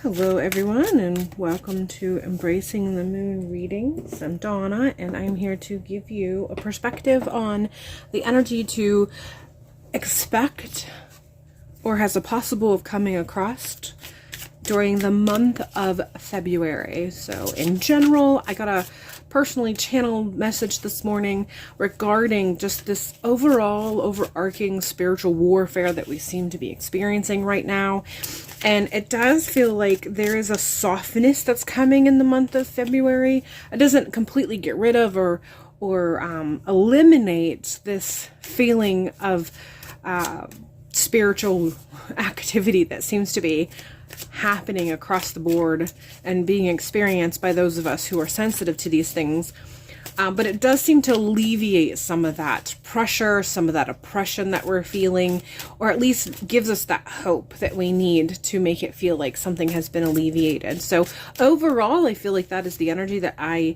Hello everyone, and welcome to Embracing the Moon Readings. I'm Donna, and I'm here to give you a perspective on the energy to expect or has a possible of coming across during the month of February. So in general, I got a personally channeled message this morning regarding just this overall overarching spiritual warfare that we seem to be experiencing right now. And it does feel like there is a softness that's coming in the month of February. It doesn't completely get rid of or eliminate this feeling of spiritual activity that seems to be happening across the board and being experienced by those of us who are sensitive to these things. But it does seem to alleviate some of that pressure, some of that oppression that we're feeling, or at least gives us that hope that we need to make it feel like something has been alleviated. So overall, I feel like that is the energy that I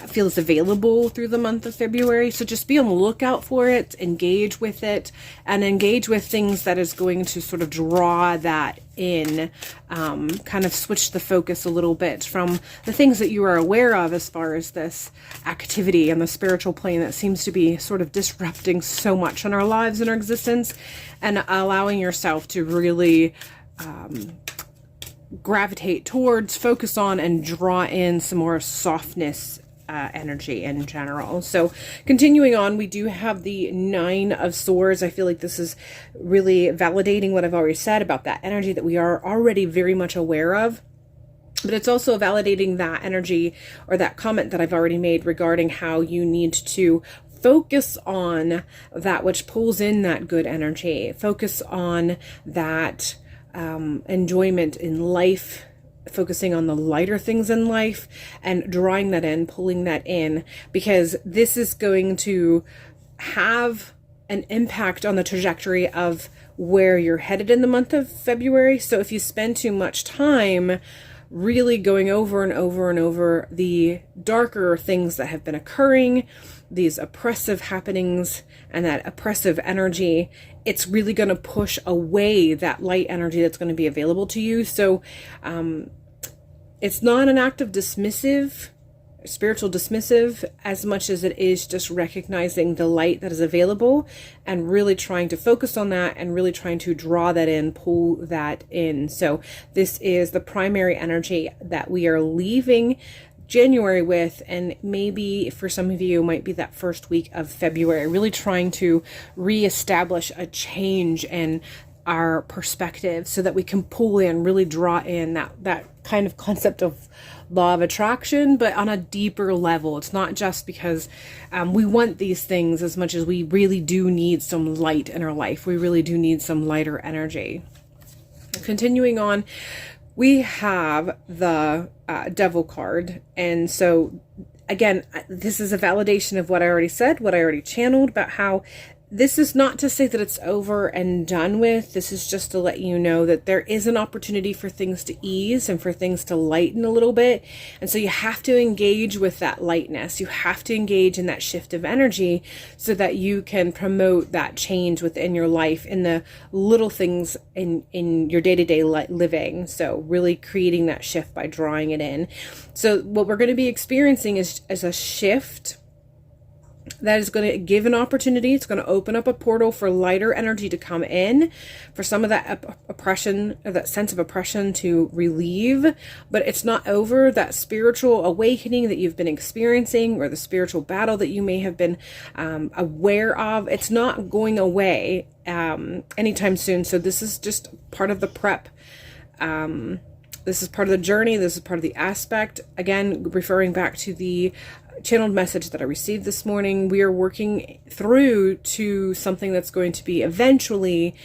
feel is available through the month of February. So just be on the lookout for it, engage with it, and engage with things that is going to sort of draw that in, kind of switch the focus a little bit from the things that you are aware of as far as this activity on the spiritual plane that seems to be sort of disrupting so much in our lives and our existence, and allowing yourself to really gravitate towards, focus on, and draw in some more softness energy in general. So continuing on, we do have the Nine of Swords. I feel like this is really validating what I've already said about that energy that we are already very much aware of. But it's also validating that energy, or that comment that I've already made regarding how you need to focus on that which pulls in that good energy. Focus on that enjoyment in life, focusing on the lighter things in life and drawing that in, pulling that in, because this is going to have an impact on the trajectory of where you're headed in the month of February. So if you spend too much time really going over and over and over the darker things that have been occurring, these oppressive happenings and that oppressive energy, it's really going to push away that light energy that's going to be available to you. So it's not an act of spiritual dismissive, as much as it is just recognizing the light that is available and really trying to focus on that and really trying to draw that in, pull that in. So this is the primary energy that we are leaving January with, and maybe for some of you it might be that first week of February, really trying to reestablish a change in our perspective so that we can pull in, really draw in that kind of concept of law of attraction, but on a deeper level. It's not just because we want these things as much as we really do need some light in our life. We really do need some lighter energy. Continuing on, we have the Devil card. And so again, this is a validation of what I already said, what I already channeled about how this is not to say that it's over and done with. This is just to let you know that there is an opportunity for things to ease and for things to lighten a little bit. And so you have to engage with that lightness. You have to engage in that shift of energy so that you can promote that change within your life in the little things in your day-to-day living. So really creating that shift by drawing it in. So what we're going to be experiencing is a shift that is going to give an opportunity. It's going to open up a portal for lighter energy to come in, for some of that oppression, or that sense of oppression to relieve. But it's not over. That spiritual awakening that you've been experiencing, or the spiritual battle that you may have been aware of, it's not going away anytime soon. So this is just part of the prep. This is part of the journey. This is part of the aspect. Again, referring back to the channeled message that I received this morning, we are working through to something that's going to be eventually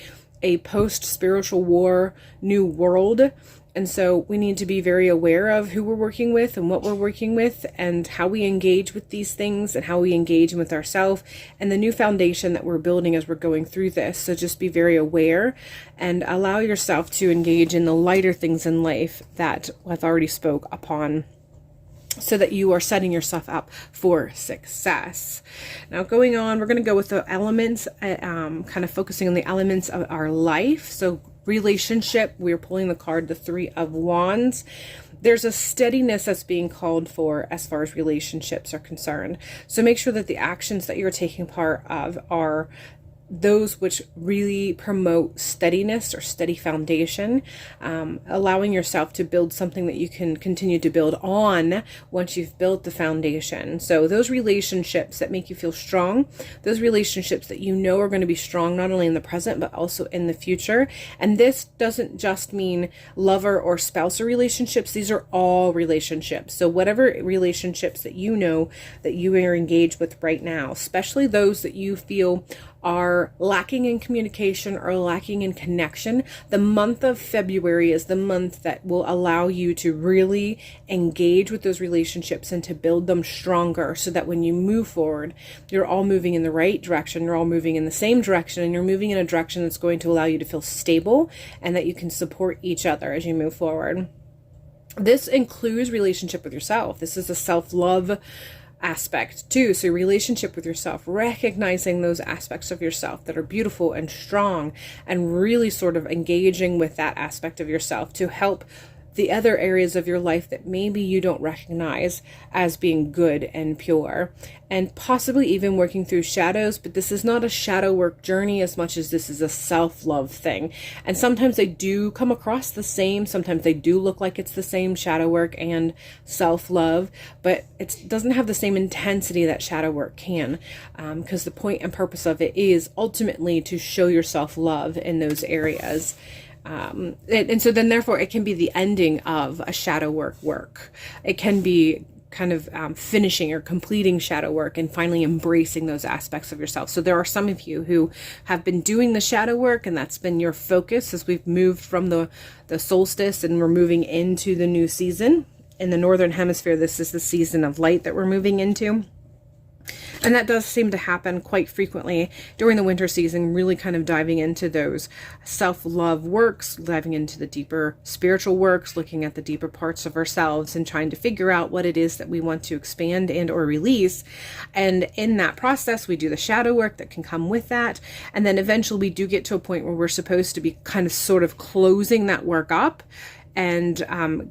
a post-spiritual war new world. And so we need to be very aware of who we're working with and what we're working with and how we engage with these things and how we engage with ourselves and the new foundation that we're building as we're going through this. So just be very aware and allow yourself to engage in the lighter things in life that I've already spoke upon, so that you are setting yourself up for success. Now going on, we're going to go with the elements, kind of focusing on the elements of our life. So relationship, we're pulling the card, the Three of Wands. There's a steadiness that's being called for as far as relationships are concerned. So make sure that the actions that you're taking part of are those which really promote steadiness or steady foundation, allowing yourself to build something that you can continue to build on once you've built the foundation. So those relationships that make you feel strong, those relationships that you know are going to be strong not only in the present but also in the future. And this doesn't just mean lover or spousal relationships. These are all relationships. So whatever relationships that you know that you are engaged with right now, especially those that you feel are lacking in communication or lacking in connection, the month of February is the month that will allow you to really engage with those relationships and to build them stronger, so that when you move forward, you're all moving in the right direction, you're all moving in the same direction, and you're moving in a direction that's going to allow you to feel stable and that you can support each other as you move forward. This includes relationship with yourself. This is a self-love aspect too. So relationship with yourself, recognizing those aspects of yourself that are beautiful and strong, and really sort of engaging with that aspect of yourself to help the other areas of your life that maybe you don't recognize as being good and pure, and possibly even working through shadows. But this is not a shadow work journey as much as this is a self-love thing. And sometimes they do come across the same. Sometimes they do look like it's the same, shadow work and self-love, but it doesn't have the same intensity that shadow work can, because the point and purpose of it is ultimately to show yourself love in those areas. And so then therefore it can be the ending of a shadow work. It can be kind of finishing or completing shadow work and finally embracing those aspects of yourself. So there are some of you who have been doing the shadow work, and that's been your focus as we've moved from the solstice and we're moving into the new season. In the Northern Hemisphere, this is the season of light that we're moving into. And that does seem to happen quite frequently during the winter season, really kind of diving into those self-love works, diving into the deeper spiritual works, looking at the deeper parts of ourselves and trying to figure out what it is that we want to expand and or release. And in that process, we do the shadow work that can come with that. And then eventually we do get to a point where we're supposed to be kind of sort of closing that work up and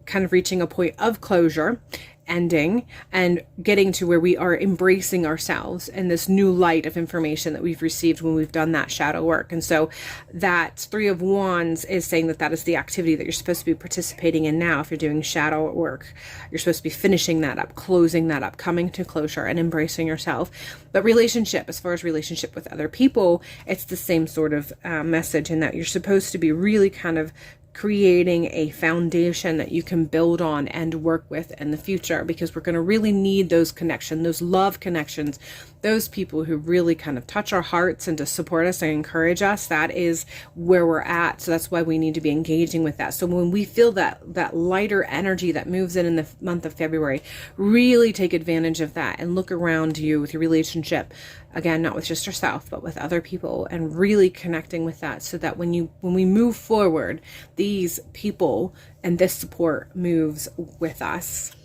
kind of reaching a point of closure, ending, and getting to where we are embracing ourselves and this new light of information that we've received when we've done that shadow work. And so that Three of Wands is saying that that is the activity that you're supposed to be participating in now. If you're doing shadow work, you're supposed to be finishing that up, closing that up, coming to closure and embracing yourself. But relationship, as far as relationship with other people, it's the same sort of message, in that you're supposed to be really kind of creating a foundation that you can build on and work with in the future, because we're going to really need those connections, those love connections, those people who really kind of touch our hearts and to support us and encourage us. That is where we're at. So that's why we need to be engaging with that. So when we feel that lighter energy that moves in the month of February, really take advantage of that and look around you with your relationship. Again, not with just yourself, but with other people, and really connecting with that, so that when we move forward, these people and this support moves with us.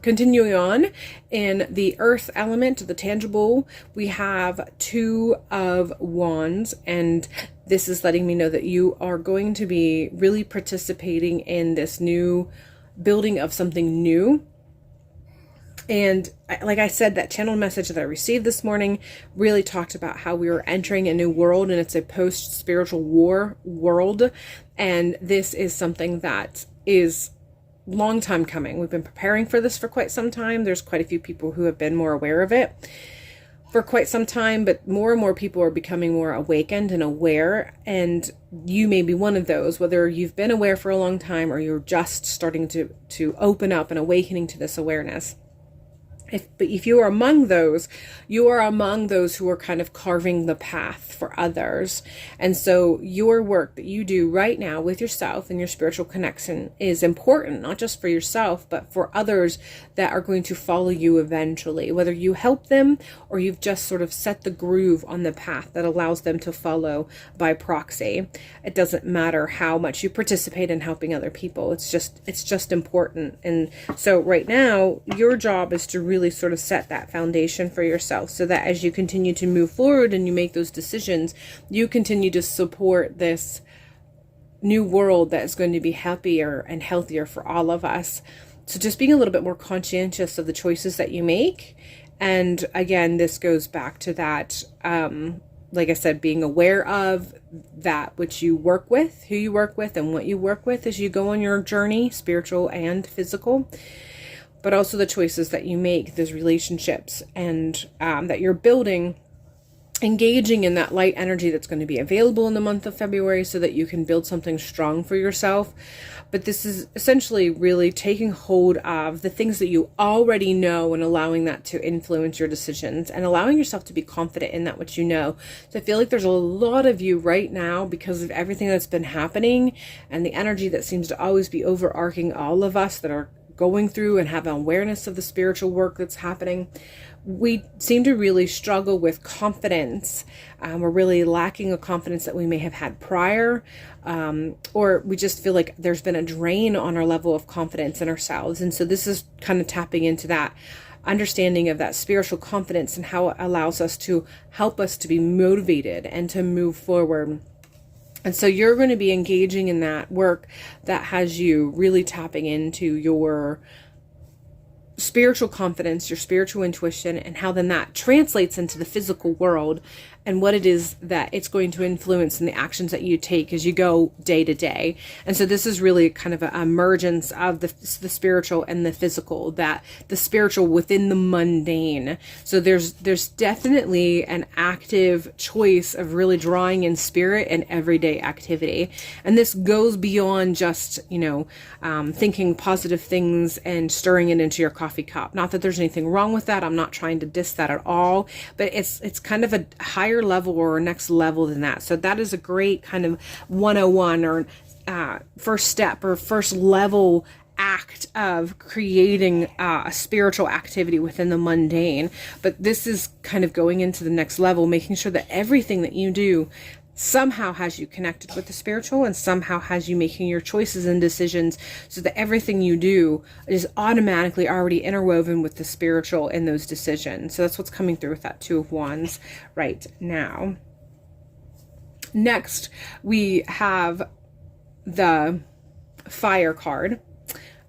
Continuing on, in the earth element, the tangible, we have Two of Wands, and this is letting me know that you are going to be really participating in this new building of something new. And like I said, that channel message that I received this morning really talked about how we were entering a new world, and it's a post-spiritual war world. And this is something that is long time coming. We've been preparing for this for quite some time. There's quite a few people who have been more aware of it for quite some time, but more and more people are becoming more awakened and aware. And you may be one of those, whether you've been aware for a long time or you're just starting to open up and awakening to this awareness. But if you are among those, you are among those who are kind of carving the path for others. And so your work that you do right now with yourself and your spiritual connection is important, not just for yourself, but for others that are going to follow you eventually, whether you help them or you've just sort of set the groove on the path that allows them to follow by proxy. It doesn't matter how much you participate in helping other people. It's just important. And so right now, your job is to really sort of set that foundation for yourself, so that as you continue to move forward and you make those decisions, you continue to support this new world that is going to be happier and healthier for all of us. So just being a little bit more conscientious of the choices that you make. And again, this goes back to that, like I said, being aware of that which you work with, who you work with, and what you work with as you go on your journey, spiritual and physical. But also the choices that you make, those relationships, and that you're building, engaging in that light energy that's going to be available in the month of February so that you can build something strong for yourself. But this is essentially really taking hold of the things that you already know and allowing that to influence your decisions and allowing yourself to be confident in that which you know. So I feel like there's a lot of you right now, because of everything that's been happening and the energy that seems to always be overarching all of us that are going through and have an awareness of the spiritual work that's happening. We seem to really struggle with confidence. We're really lacking a confidence that we may have had prior, or we just feel like there's been a drain on our level of confidence in ourselves. And so this is kind of tapping into that understanding of that spiritual confidence and how it allows us to help us to be motivated and to move forward. And so you're going to be engaging in that work that has you really tapping into your spiritual confidence, your spiritual intuition, and how then that translates into the physical world and what it is that it's going to influence in the actions that you take as you go day to day. And so this is really kind of an emergence of the spiritual and the physical, that the spiritual within the mundane. So there's definitely an active choice of really drawing in spirit and everyday activity. And this goes beyond just, thinking positive things and stirring it into your coffee cup. Not that there's anything wrong with that. I'm not trying to diss that at all, but it's kind of a higher level or next level than that. So that is a great kind of 101 or first step or first level act of creating a spiritual activity within the mundane. But this is kind of going into the next level, making sure that everything that you do somehow has you connected with the spiritual and somehow has you making your choices and decisions so that everything you do is automatically already interwoven with the spiritual in those decisions. So that's what's coming through with that Two of Wands right now. Next, we have the fire card,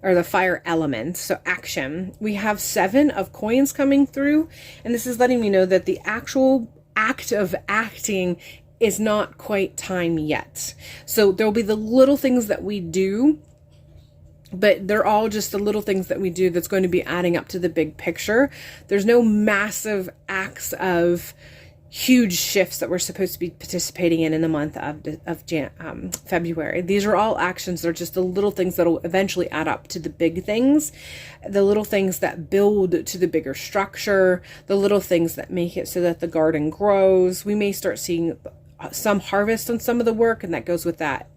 or the fire element, so action. We have 7 of coins coming through, and this is letting me know that the actual act of acting is not quite time yet. So there'll be the little things that we do, but they're all just the little things that we do that's going to be adding up to the big picture. There's no massive acts of huge shifts that we're supposed to be participating in the month of February. These are all actions. They're just the little things that will eventually add up to the big things, the little things that build to the bigger structure, the little things that make it so that the garden grows. We may start seeing some harvest on some of the work, and that goes with that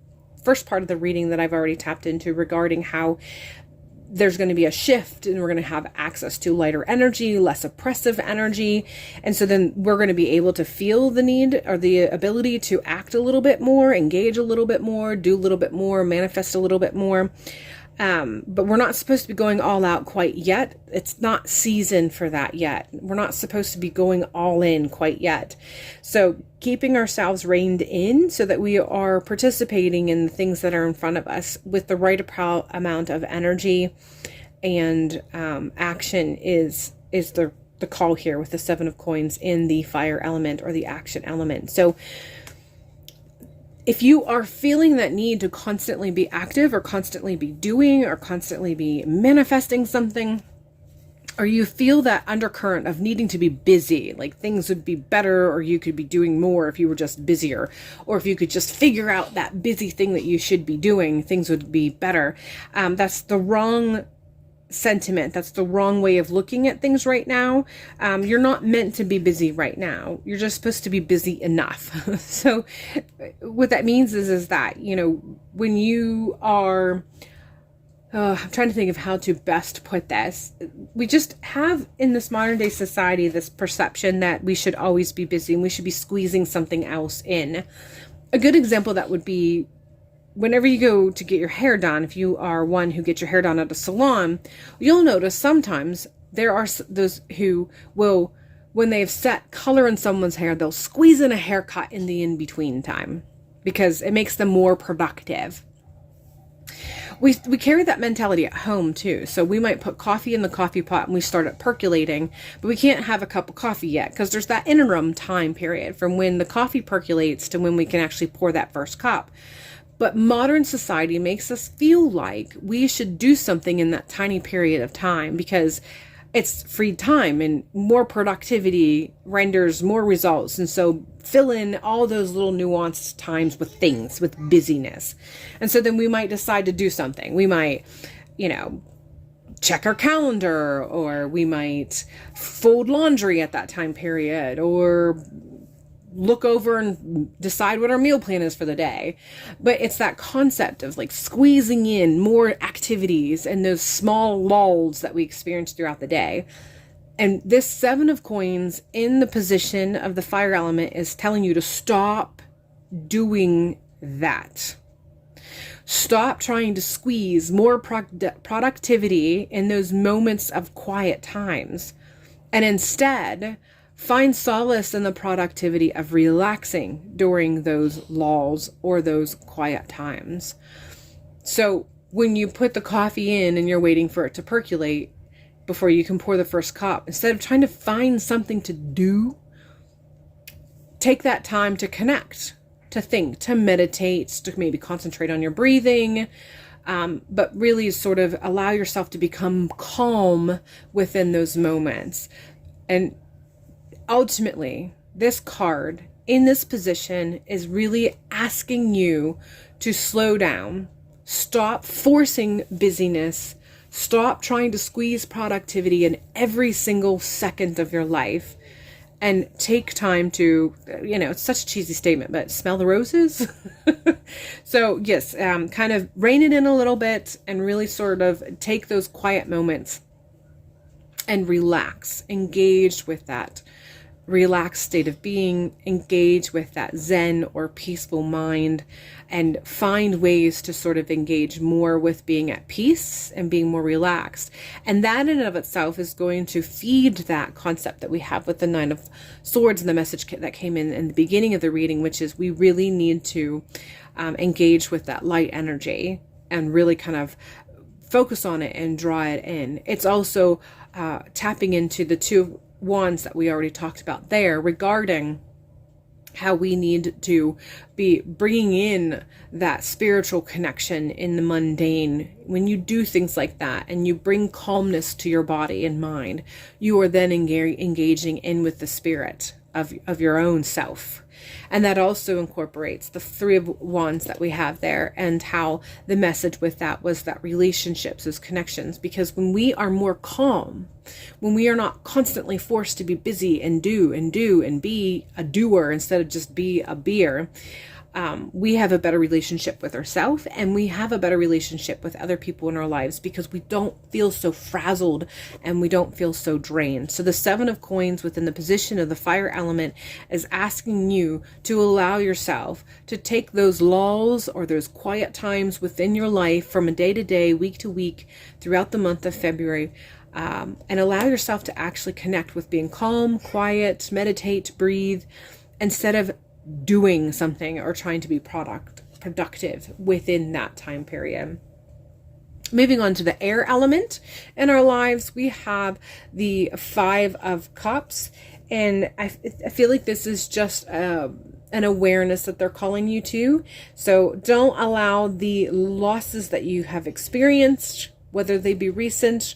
first part of the reading that I've already tapped into regarding how there's going to be a shift and we're going to have access to lighter energy, less oppressive energy. And so then we're going to be able to feel the need or the ability to act a little bit more, engage a little bit more, do a little bit more, manifest a little bit more. But we're not supposed to be going all out quite yet. It's not season for that yet. We're not supposed to be going all in quite yet. So keeping ourselves reined in so that we are participating in the things that are in front of us with the right amount of energy and action is the call here with the 7 of coins in the fire element or the action element. So if you are feeling that need to constantly be active or constantly be doing or constantly be manifesting something, or you feel that undercurrent of needing to be busy, like things would be better or you could be doing more if you were just busier, or if you could just figure out that busy thing that you should be doing, things would be better. That's the wrong sentiment. That's the wrong way of looking at things right now. You're not meant to be busy right now. You're just supposed to be busy enough. So what that means is that, when you are, I'm trying to think of how to best put this. We just have in this modern day society, this perception that we should always be busy and we should be squeezing something else in. A good example that would be whenever you go to get your hair done, if you are one who gets your hair done at a salon, you'll notice sometimes there are those who will, when they have set color in someone's hair, they'll squeeze in a haircut in the in-between time. because it makes them more productive. We carry that mentality at home too. So we might put coffee in the coffee pot and we start it percolating, but we can't have a cup of coffee yet because there's that interim time period from when the coffee percolates to when we can actually pour that first cup. But modern society makes us feel like we should do something in that tiny period of time because it's free time and more productivity renders more results. And so fill in all those little nuanced times with things, with busyness. And so then we might decide to do something. We might, check our calendar, or we might fold laundry at that time period, or look over and decide what our meal plan is for the day. But it's that concept of like squeezing in more activities and those small lulls that we experience throughout the day. And this 7 of coins in the position of the fire element is telling you to stop doing that. Stop trying to squeeze more productivity in those moments of quiet times. And instead, find solace in the productivity of relaxing during those lulls or those quiet times. So when you put the coffee in and you're waiting for it to percolate before you can pour the first cup, instead of trying to find something to do, take that time to connect, to think, to meditate, to maybe concentrate on your breathing, but really sort of allow yourself to become calm within those moments. And ultimately, this card in this position is really asking you to slow down, stop forcing busyness, stop trying to squeeze productivity in every single second of your life, and take time to, it's such a cheesy statement, but smell the roses. So yes, kind of rein it in a little bit and really sort of take those quiet moments and relax, engage with that relaxed state of being, engage with that zen or peaceful mind, and find ways to sort of engage more with being at peace and being more relaxed. And that in and of itself is going to feed that concept that we have with the 9 of Swords and the message that came in the beginning of the reading, which is we really need to engage with that light energy and really kind of focus on it and draw it in. It's also tapping into the 2 of Wands that we already talked about there regarding how we need to be bringing in that spiritual connection in the mundane. When you do things like that and you bring calmness to your body and mind, you are then engaging in with the spirit of your own self. And that also incorporates the 3 of Wands that we have there, and how the message with that was that relationships is connections. Because when we are more calm, when we are not constantly forced to be busy and do and be a doer instead of just be a beer, we have a better relationship with ourselves, and we have a better relationship with other people in our lives because we don't feel so frazzled and we don't feel so drained. So the 7 of coins within the position of the fire element is asking you to allow yourself to take those lulls or those quiet times within your life from a day to day, week to week, throughout the month of February, and allow yourself to actually connect with being calm, quiet, meditate, breathe, instead of doing something or trying to be productive within that time period. Moving on to the air element in our lives, we have the 5 of Cups, and I feel like this is just an awareness that they're calling you to. So don't allow the losses that you have experienced, whether they be recent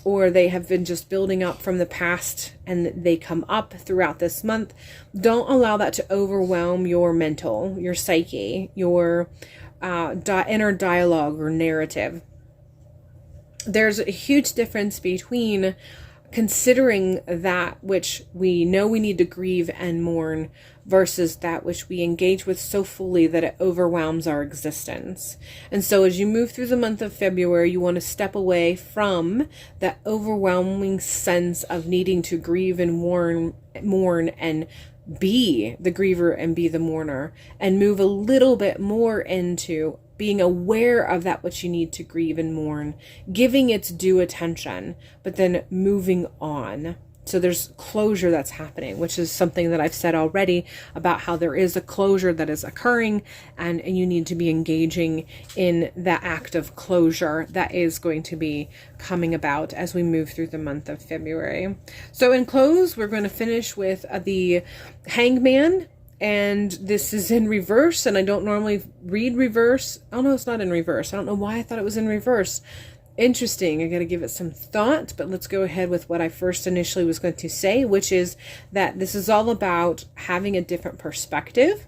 or they have been just building up from the past and they come up throughout this month. Don't allow that to overwhelm your mental, your psyche, your inner dialogue or narrative. There's a huge difference between considering that which we know we need to grieve and mourn versus that which we engage with so fully that it overwhelms our existence. And so as you move through the month of February, you want to step away from that overwhelming sense of needing to grieve and mourn and be the griever and be the mourner, and move a little bit more into being aware of that which you need to grieve and mourn, giving its due attention, but then moving on. So there's closure that's happening, which is something that I've said already about how there is a closure that is occurring, and you need to be engaging in that act of closure that is going to be coming about as we move through the month of February. So in close, we're going to finish with the Hangman. And this is in reverse, and I don't normally read reverse. Oh no, it's not in reverse. I don't know why I thought it was in reverse. Interesting. I got to give it some thought, but let's go ahead with what I first initially was going to say, which is that this is all about having a different perspective.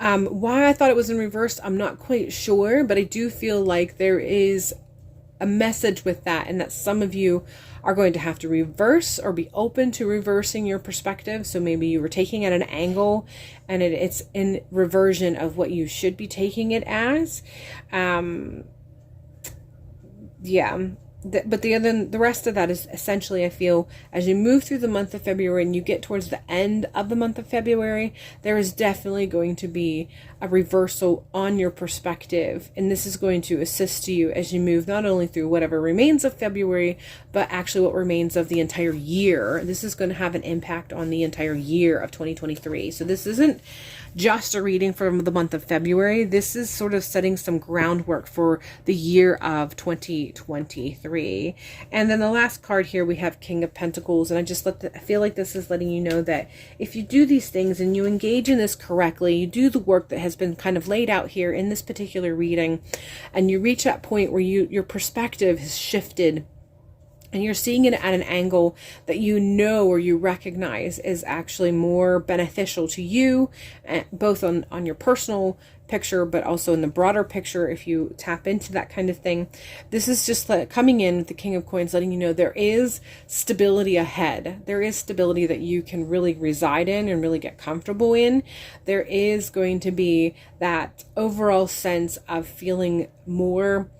Why I thought it was in reverse, I'm not quite sure, but I do feel like there is a message with that, and that some of you are going to have to reverse or be open to reversing your perspective. So maybe you were taking at an angle and it's in reversion of what you should be taking it as. But the rest of that is essentially, I feel, as you move through the month of February and you get towards the end of the month of February, there is definitely going to be a reversal on your perspective. And this is going to assist you as you move not only through whatever remains of February, but actually what remains of the entire year. This is going to have an impact on the entire year of 2023. So this isn't just a reading from the month of February. This is sort of setting some groundwork for the year of 2023. And then the last card here, we have King of Pentacles. And I feel like this is letting you know that if you do these things and you engage in this correctly, you do the work that has been kind of laid out here in this particular reading, and you reach that point where your perspective has shifted, and you're seeing it at an angle that you know or you recognize is actually more beneficial to you, both on your personal picture, but also in the broader picture if you tap into that kind of thing. This is just coming in with the King of Coins, letting you know there is stability ahead. There is stability that you can really reside in and really get comfortable in. There is going to be that overall sense of feeling more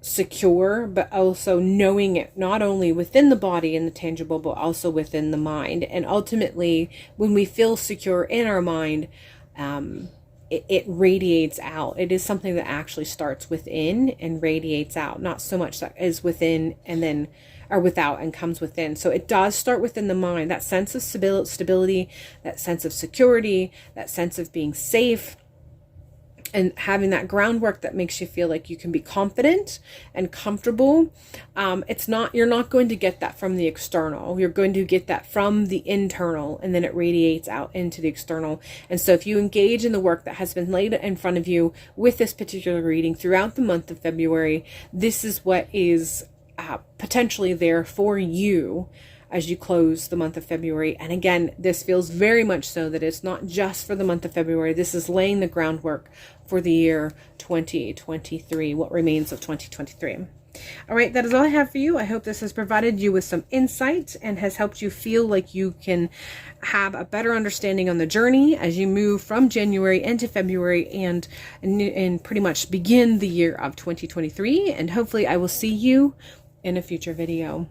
secure, but also knowing it not only within the body and the tangible, but also within the mind. And ultimately, when we feel secure in our mind, it radiates out. It is something that actually starts within and radiates out, not so much that is within and then or without and comes within. So it does start within the mind, that sense of stability, that sense of security, that sense of being safe, and having that groundwork that makes you feel like you can be confident and comfortable. You're not going to get that from the external. You're going to get that from the internal, and then it radiates out into the external. And so if you engage in the work that has been laid in front of you with this particular reading throughout the month of February, this is what is potentially there for you as you close the month of February. And again, this feels very much so that it's not just for the month of February. This is laying the groundwork for the year 2023, what remains of 2023. All right, that is all I have for you. I hope this has provided you with some insight and has helped you feel like you can have a better understanding on the journey as you move from January into February and pretty much begin the year of 2023. And hopefully I will see you in a future video.